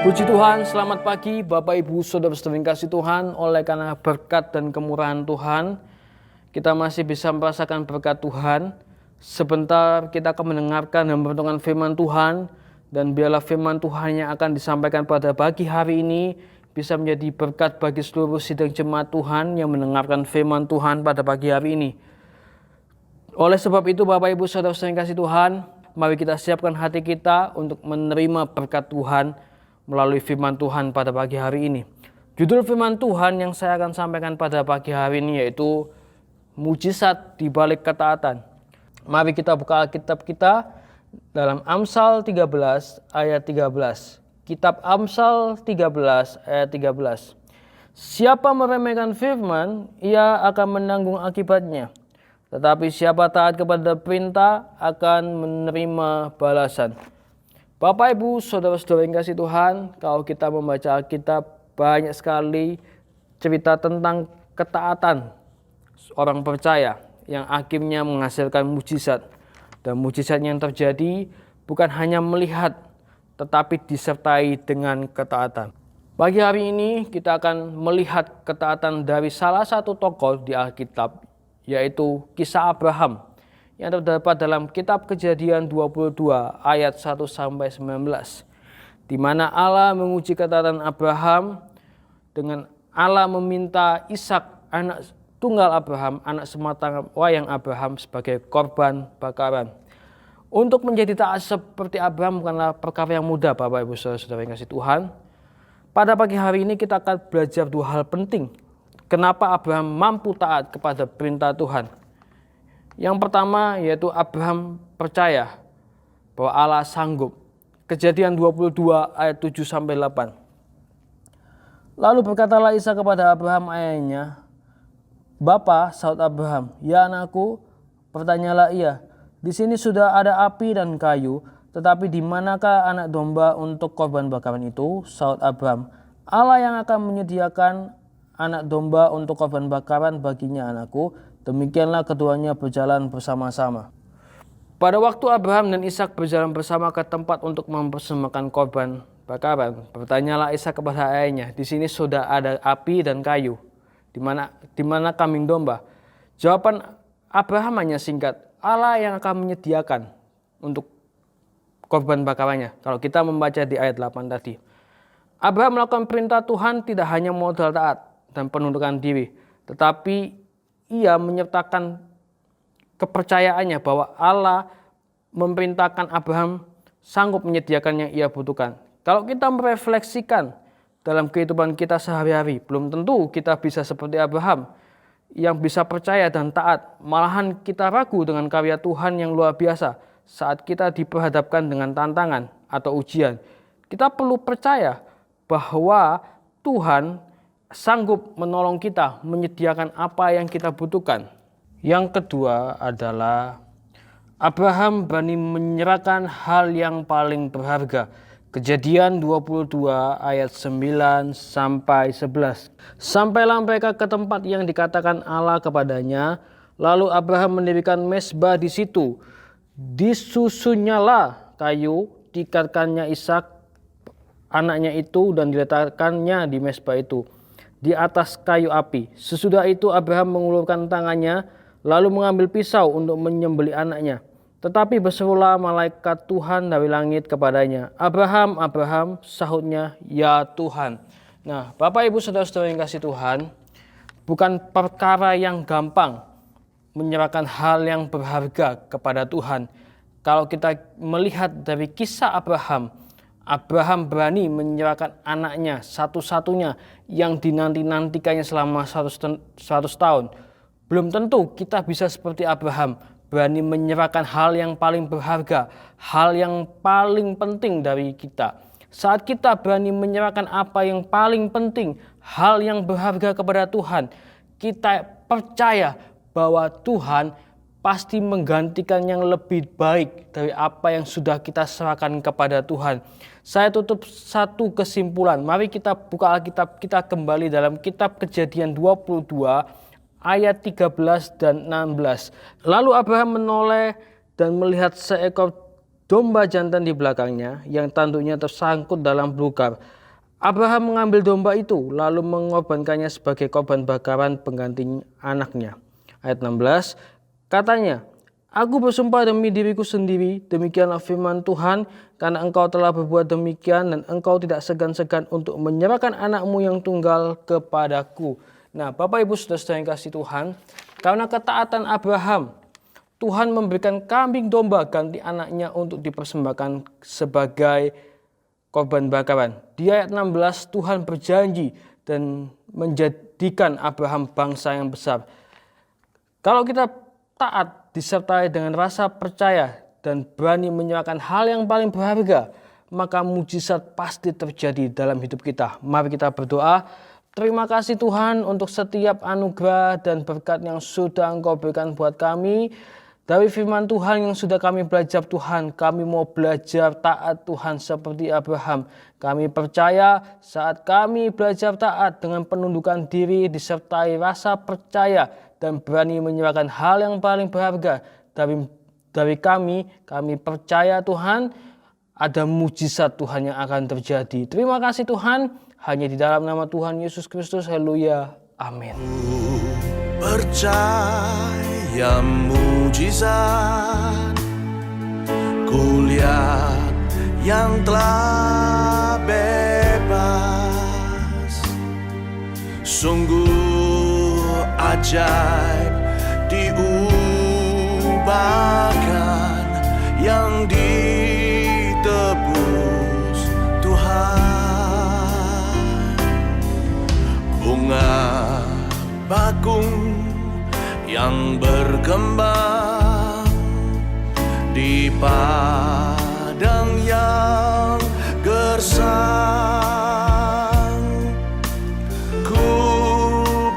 Puji Tuhan, selamat pagi Bapak Ibu Saudara-saudara yang kasih Tuhan. Oleh karena berkat dan kemurahan Tuhan, kita masih bisa merasakan berkat Tuhan. Sebentar kita akan mendengarkan dan merenungkan firman Tuhan, dan biarlah firman Tuhan yang akan disampaikan pada pagi hari ini bisa menjadi berkat bagi seluruh sidang jemaat Tuhan yang mendengarkan firman Tuhan pada pagi hari ini. Oleh sebab itu Bapak Ibu Saudara-saudara yang kasih Tuhan, mari kita siapkan hati kita untuk menerima berkat Tuhan melalui firman Tuhan pada pagi hari ini. Judul firman Tuhan yang saya akan sampaikan pada pagi hari ini yaitu mujizat di balik ketaatan. Mari kita buka Alkitab kita dalam Amsal 13 ayat 13. Kitab Amsal 13 ayat 13. Siapa meremehkan firman, ia akan menanggung akibatnya. Tetapi siapa taat kepada perintah akan menerima balasan. Bapak Ibu Saudara-saudara yang kasih Tuhan, kalau kita membaca Alkitab banyak sekali cerita tentang ketaatan orang percaya yang akhirnya menghasilkan mujizat. Dan mujizat yang terjadi bukan hanya melihat tetapi disertai dengan ketaatan. Pagi hari ini kita akan melihat ketaatan dari salah satu tokoh di Alkitab, yaitu kisah Abraham yang terdapat dalam kitab Kejadian 22 ayat 1-19, di mana Allah menguji ketaatan Abraham dengan Allah meminta Ishak, anak tunggal Abraham, anak semata wayang Abraham, sebagai korban bakaran. Untuk menjadi taat seperti Abraham bukanlah perkara yang mudah Bapak Ibu Saudara-saudara yang kasih Tuhan. Pada pagi hari ini kita akan belajar dua hal penting kenapa Abraham mampu taat kepada perintah Tuhan. Yang pertama yaitu Abraham percaya bahwa Allah sanggup. Kejadian 22 ayat 7-8. Lalu berkatalah Ishak kepada Abraham ayahnya, "Bapa," sahut Abraham. "Ya anakku," pertanyalah ia. "Di sini sudah ada api dan kayu, tetapi di manakah anak domba untuk korban bakaran itu?" Sahut Abraham, "Allah yang akan menyediakan anak domba untuk korban bakaran baginya anakku." Demikianlah keduanya berjalan bersama-sama. Pada waktu Abraham dan Ishak berjalan bersama ke tempat untuk mempersembahkan korban bakaran, bertanyalah Ishak kepada ayahnya, "Di sini sudah ada api dan kayu. Di mana kambing domba?" Jawaban Abraham hanya singkat, "Allah yang akan menyediakan untuk korban bakarannya." Kalau kita membaca di ayat 8 tadi, Abraham melakukan perintah Tuhan tidak hanya modal taat dan penundukan diri, tetapi ia menyertakan kepercayaannya bahwa Allah memerintahkan Abraham sanggup menyediakan yang ia butuhkan. Kalau kita merefleksikan dalam kehidupan kita sehari-hari, belum tentu kita bisa seperti Abraham yang bisa percaya dan taat. Malahan kita ragu dengan karya Tuhan yang luar biasa saat kita diperhadapkan dengan tantangan atau ujian. Kita perlu percaya bahwa Tuhan sanggup menolong kita, menyediakan apa yang kita butuhkan. Yang kedua adalah Abraham berani menyerahkan hal yang paling berharga. Kejadian 22 ayat 9-11. Sampailah mereka ke tempat yang dikatakan Allah kepadanya, lalu Abraham mendirikan mezbah di situ. Disusunyalah kayu, diikatkannya Ishak anaknya itu dan diletakkannya di mezbah itu di atas kayu api. Sesudah itu Abraham mengulurkan tangannya lalu mengambil pisau untuk menyembelih anaknya. Tetapi berserulah malaikat Tuhan dari langit kepadanya, "Abraham, Abraham," sahutnya, "Ya Tuhan." Nah, Bapak Ibu Saudara-saudara yang kasih Tuhan, bukan perkara yang gampang menyerahkan hal yang berharga kepada Tuhan. Kalau kita melihat dari kisah Abraham berani menyerahkan anaknya satu-satunya yang dinanti-nantikannya selama 100 tahun. Belum tentu kita bisa seperti Abraham, berani menyerahkan hal yang paling berharga, hal yang paling penting dari kita. Saat kita berani menyerahkan apa yang paling penting, hal yang berharga kepada Tuhan, kita percaya bahwa Tuhan pasti menggantikan yang lebih baik dari apa yang sudah kita serahkan kepada Tuhan. Saya tutup satu kesimpulan. Mari kita buka Alkitab kita kembali dalam kitab Kejadian 22 ayat 13 dan 16. Lalu Abraham menoleh dan melihat seekor domba jantan di belakangnya yang tanduknya tersangkut dalam belukar. Abraham mengambil domba itu lalu mengorbankannya sebagai korban bakaran pengganti anaknya. Ayat 16, katanya, aku bersumpah demi diriku sendiri, demikianlah firman Tuhan, karena engkau telah berbuat demikian dan engkau tidak segan-segan untuk menyerahkan anakmu yang tunggal kepadaku. Nah, Bapak Ibu Saudara-saudara yang kasih Tuhan, karena ketaatan Abraham, Tuhan memberikan kambing domba ganti anaknya untuk dipersembahkan sebagai korban bakaran. Di ayat 16 Tuhan berjanji dan menjadikan Abraham bangsa yang besar. Kalau kita taat disertai dengan rasa percaya dan berani menyerahkan hal yang paling berharga, maka mujizat pasti terjadi dalam hidup kita. Mari kita berdoa. Terima kasih Tuhan untuk setiap anugerah dan berkat yang sudah Engkau berikan buat kami. Dari firman Tuhan yang sudah kami belajar Tuhan, kami mau belajar taat Tuhan seperti Abraham. Kami percaya saat kami belajar taat dengan penundukan diri disertai rasa percaya dan berani menyerahkan hal yang paling berharga dari kami percaya Tuhan ada mujizat Tuhan yang akan terjadi. Terima kasih Tuhan. Hanya di dalam nama Tuhan Yesus Kristus. Haleluya. Amin. Percaya mujizat, kulihat yang telah bebas, sungguh ajaib diubahkan yang ditebus Tuhan. Bunga bakung yang berkembang di padang yang gersang, ku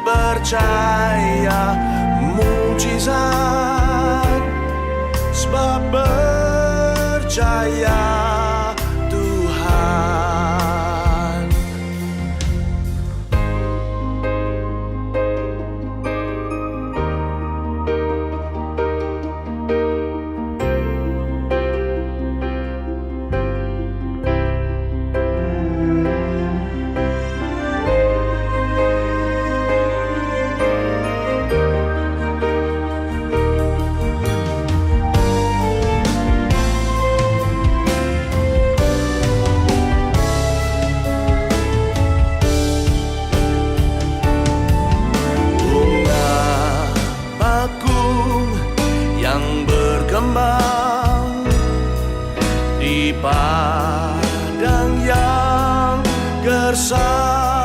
percaya mujizat sebab percaya Tuhan. Di padang yang gersang,